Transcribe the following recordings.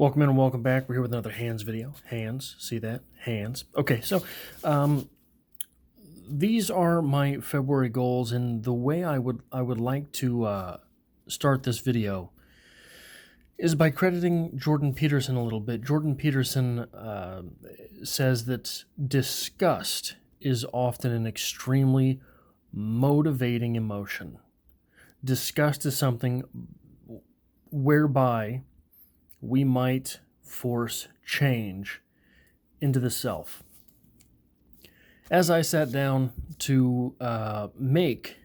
Welcome in and welcome back. We're here with another hands video. Hands, see that? Hands. Okay, so these are my February goals, and the way I would like to start this video is by crediting Jordan Peterson a little bit. Jordan Peterson says that disgust is often an extremely motivating emotion. Disgust is something whereby we might force change into the self. As I sat down to make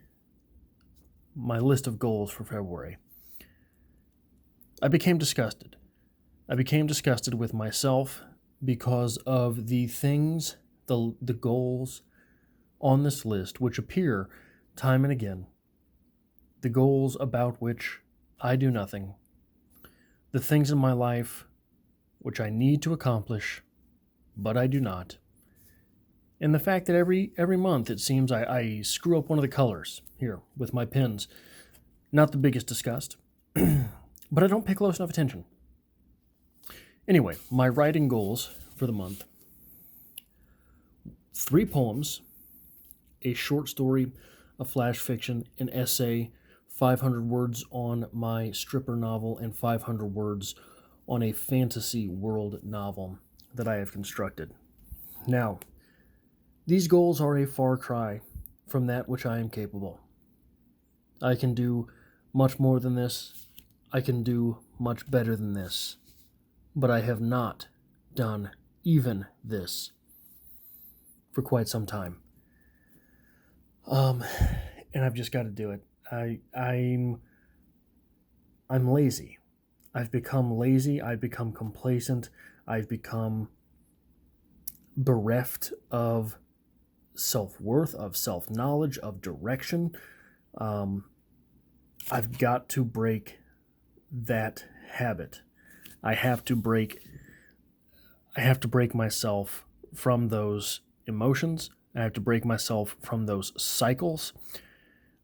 my list of goals for February, I became disgusted. I became disgusted with myself because of the things, the goals on this list, which appear time and again, the goals about which I do nothing, the things in my life which I need to accomplish, but I do not. And the fact that every month it seems I screw up one of the colors here with my pens. Not the biggest disgust, but I don't pay close enough attention. Anyway, my writing goals for the month: 3 poems, a short story, a flash fiction, an essay, 500 words on my stripper novel, and 500 words on a fantasy world novel that I have constructed. Now, these goals are a far cry from that which I am capable. I can do much more than this. I can do much better than this. But I have not done even this for quite some time. And I've just got to do it. I'm lazy. I've become lazy. I've become complacent. I've become bereft of self-worth, of self-knowledge, of direction. I've got to break that habit. I have to break myself from those emotions. I have to break myself from those cycles.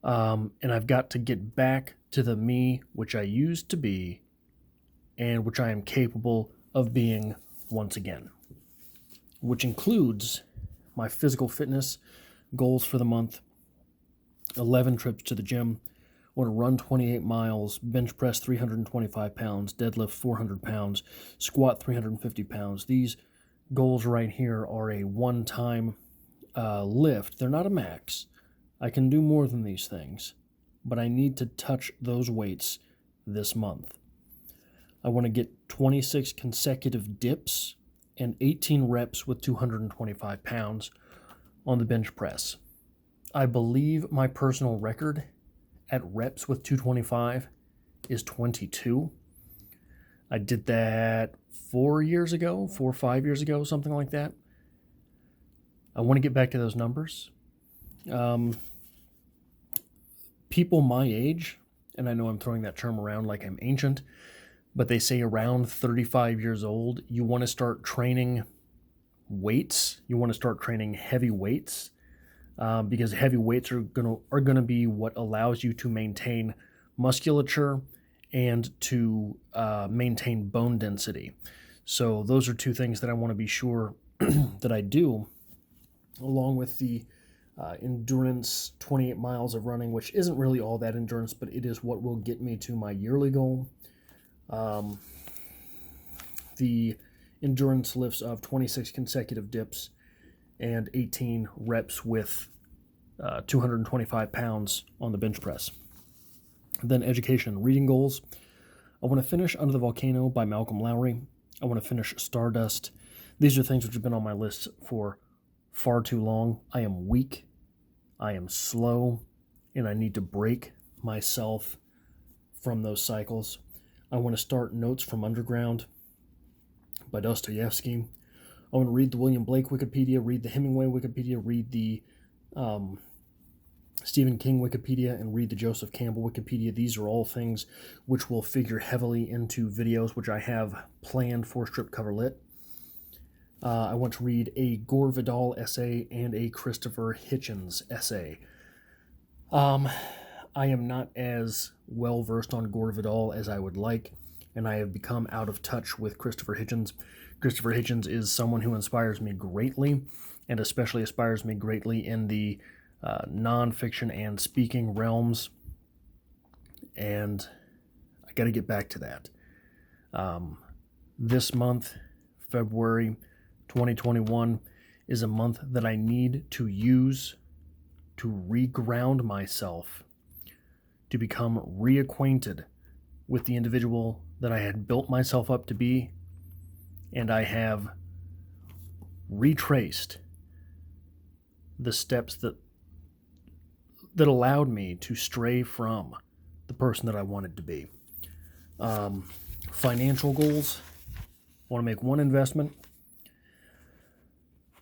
And I've got to get back to the me which I used to be and which I am capable of being once again, which includes my physical fitness goals for the month: 11 trips to the gym. I want to run 28 miles, bench press 325 pounds, deadlift 400 pounds, squat 350 pounds. These goals right here are a one-time lift. They're not a max. I can do more than these things, but I need to touch those weights this month. I want to get 26 consecutive dips and 18 reps with 225 pounds on the bench press. I believe my personal record at reps with 225 is 22. I did that 4 or 5 years ago, something like that. I want to get back to those numbers. People my age, and I know I'm throwing that term around like I'm ancient, but they say around 35 years old, you want to start training weights. You want to start training heavy weights, because heavy weights are gonna be what allows you to maintain musculature and to maintain bone density. So those are 2 things that I want to be sure that I do, along with the endurance 28 miles of running, which isn't really all that endurance, but it is what will get me to my yearly goal. The endurance lifts of 26 consecutive dips and 18 reps with 225 pounds on the bench press. Then education and reading goals. I want to finish Under the Volcano by Malcolm Lowry. I want to finish Stardust. These are things which have been on my list for far too long. I am weak, I am slow, and I need to break myself from those cycles. I want to start Notes from Underground by Dostoevsky. I want to read the William Blake Wikipedia, read the Hemingway Wikipedia, read the Stephen King Wikipedia, and read the Joseph Campbell Wikipedia. These are all things which will figure heavily into videos which I have planned for Strip Cover Lit. I want to read a Gore Vidal essay and a Christopher Hitchens essay. I am not as well versed on Gore Vidal as I would like. and I have become out of touch with Christopher Hitchens. Christopher Hitchens is someone who inspires me greatly, and especially inspires me greatly in the nonfiction and speaking realms, and I got to get back to that. This month, February 2021, is a month that I need to use to reground myself, to become reacquainted with the individual that I had built myself up to be, and I have retraced the steps that allowed me to stray from the person that I wanted to be. Financial goals. I want to make one investment.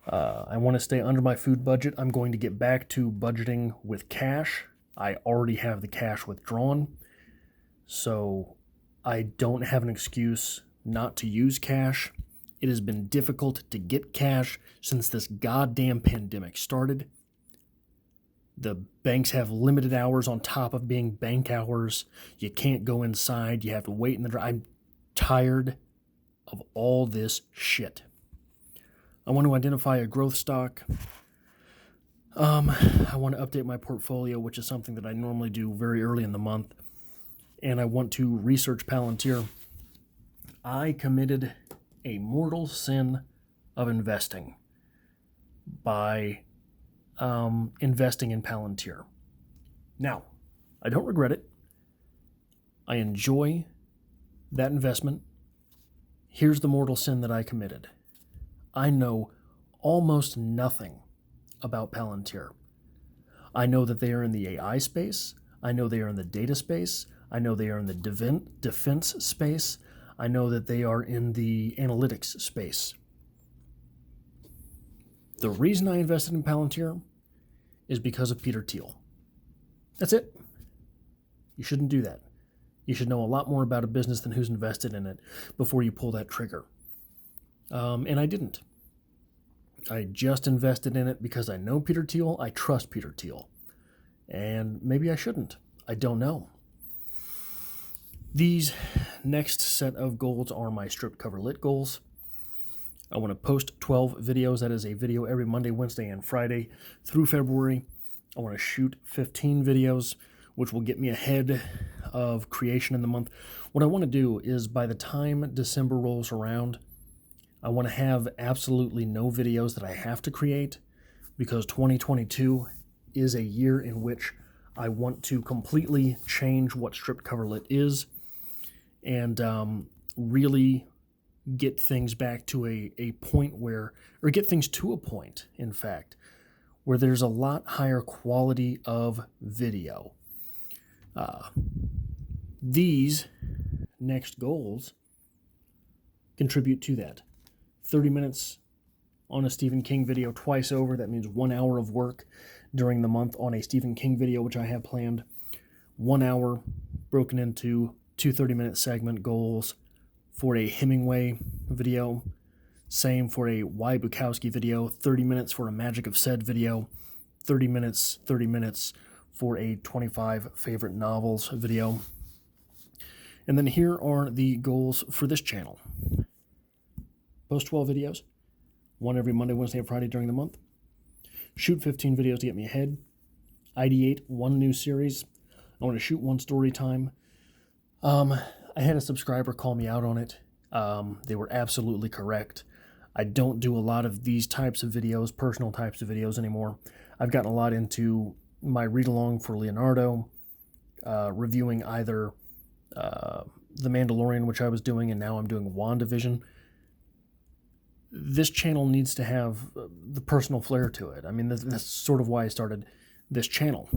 I want to stay under my food budget. I'm going to get back to budgeting with cash. I already have the cash withdrawn, so I don't have an excuse not to use cash. It has been difficult to get cash since this goddamn pandemic started. The banks have limited hours on top of being bank hours. You can't go inside. You have to wait in the drive. I'm tired of all this shit. I want to identify a growth stock. I want to update my portfolio, which is something that I normally do very early in the month. And I want to research Palantir. I committed a mortal sin of investing by investing in Palantir. Now, I don't regret it. I enjoy that investment. Here's the mortal sin that I committed. I know almost nothing about Palantir. I know that they are in the AI space. I know they are in the data space. I know they are in the defense space. I know that they are in the analytics space. The reason I invested in Palantir is because of Peter Thiel. That's it. You shouldn't do that. You should know a lot more about a business than who's invested in it before you pull that trigger. And I didn't. I just invested in it because I know Peter Thiel. I trust Peter Thiel. And maybe I shouldn't. I don't know. These next set of goals are my Strip Cover Lit goals. I want to post 12 videos. That is a video every Monday, Wednesday, and Friday through February. I want to shoot 15 videos, which will get me ahead of creation in the month. What I want to do is by the time December rolls around, I want to have absolutely no videos that I have to create, because 2022 is a year in which I want to completely change what Strip Cover Lit is and really get things back to a point where, or get things to a point, in fact, where there's a lot higher quality of video. These next goals contribute to that. 30 minutes on a Stephen King video twice over. That means 1 hour of work during the month on a Stephen King video, which I have planned. 1 hour broken into two 30-minute segment goals for a Hemingway video. Same for a Y. Bukowski video. 30 minutes for a Magic of Said video. 30 minutes for a 25 favorite novels video. And then here are the goals for this channel. Post 12 videos, one every Monday, Wednesday, and Friday during the month. Shoot 15 videos to get me ahead. Ideate one new series. I want to shoot one story time. I had a subscriber call me out on it. They were absolutely correct. I don't do a lot of these types of videos, personal types of videos anymore. I've gotten a lot into my read-along for Leonardo, reviewing either The Mandalorian, which I was doing, and now I'm doing WandaVision. This channel needs to have the personal flair to it. I mean, that's sort of why I started this channel.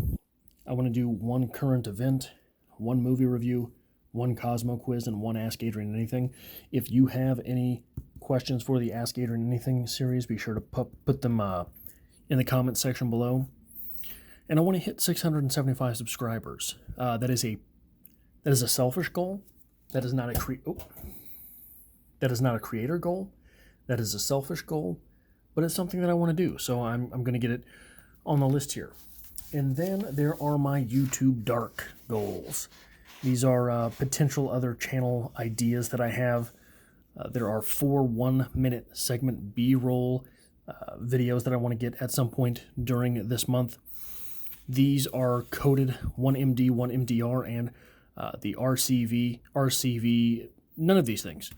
I want to do one current event, one movie review, one Cosmo quiz, and one Ask Adrian Anything. If you have any questions for the Ask Adrian Anything series, be sure to put them in the comment section below. And I want to hit 675 subscribers. That is a selfish goal. That is not a creator goal. That is a selfish goal, but it's something that I want to do. So I'm going to get it on the list here. And then there are my YouTube dark goals. These are potential other channel ideas that I have. There are 4 1-minute segment B-roll videos that I want to get at some point during this month. These are coded 1MD, 1MDR, and the RCV, none of these things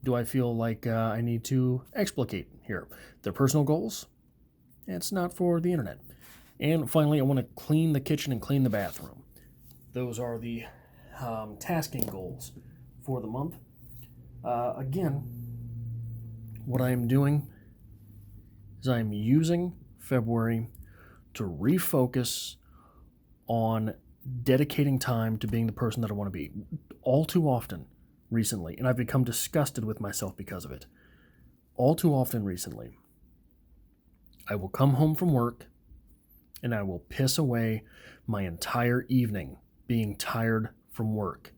do I feel like I need to explicate here. They're personal goals. It's not for the internet. And finally, I want to clean the kitchen and clean the bathroom. Those are the tasking goals for the month. Again, what I am doing is I am using February to refocus on dedicating time to being the person that I want to be. All too often recently, and I've become disgusted with myself because of it. All too often recently, I will come home from work and I will piss away my entire evening being tired from work.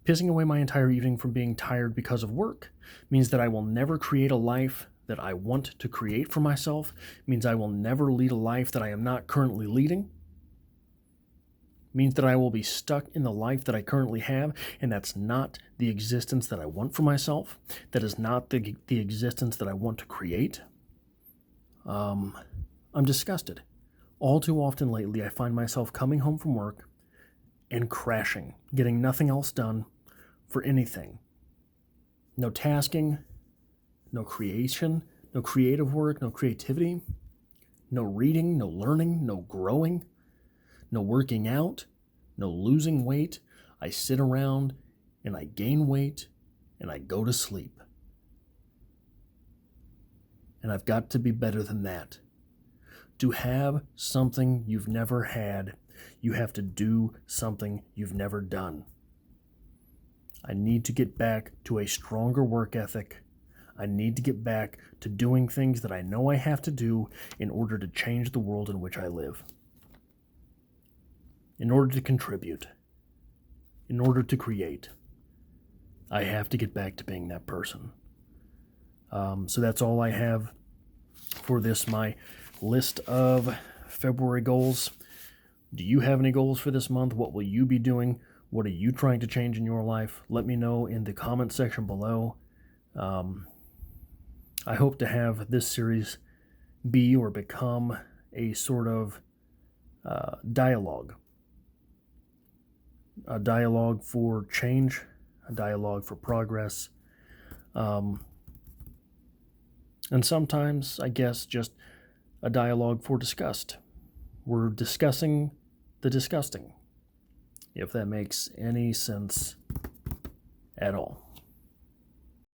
Pissing away my entire evening from being tired because of work means that I will never create a life that I want to create for myself, means I will never lead a life that I am not currently leading, means that I will be stuck in the life that I currently have, and that's not the existence that I want for myself. That is not the existence that I want to create. I'm disgusted. All too often lately, I find myself coming home from work and crashing, getting nothing else done for anything. No tasking, no creation, no creative work, no creativity, no reading, no learning, no growing, no working out, no losing weight. I sit around and I gain weight and I go to sleep. And I've got to be better than that. To have something you've never had, you have to do something you've never done. I need to get back to a stronger work ethic. I need to get back to doing things that I know I have to do in order to change the world in which I live. In order to contribute. In order to create. I have to get back to being that person. So that's all I have for this, my list of February goals. Do you have any goals for this month? What will you be doing? What are you trying to change in your life? Let me know in the comment section below. I hope to have this series be or become a sort of dialogue. A dialogue for change, a dialogue for progress. And sometimes, I guess, just a dialogue for disgust. We're discussing the disgusting, if that makes any sense at all.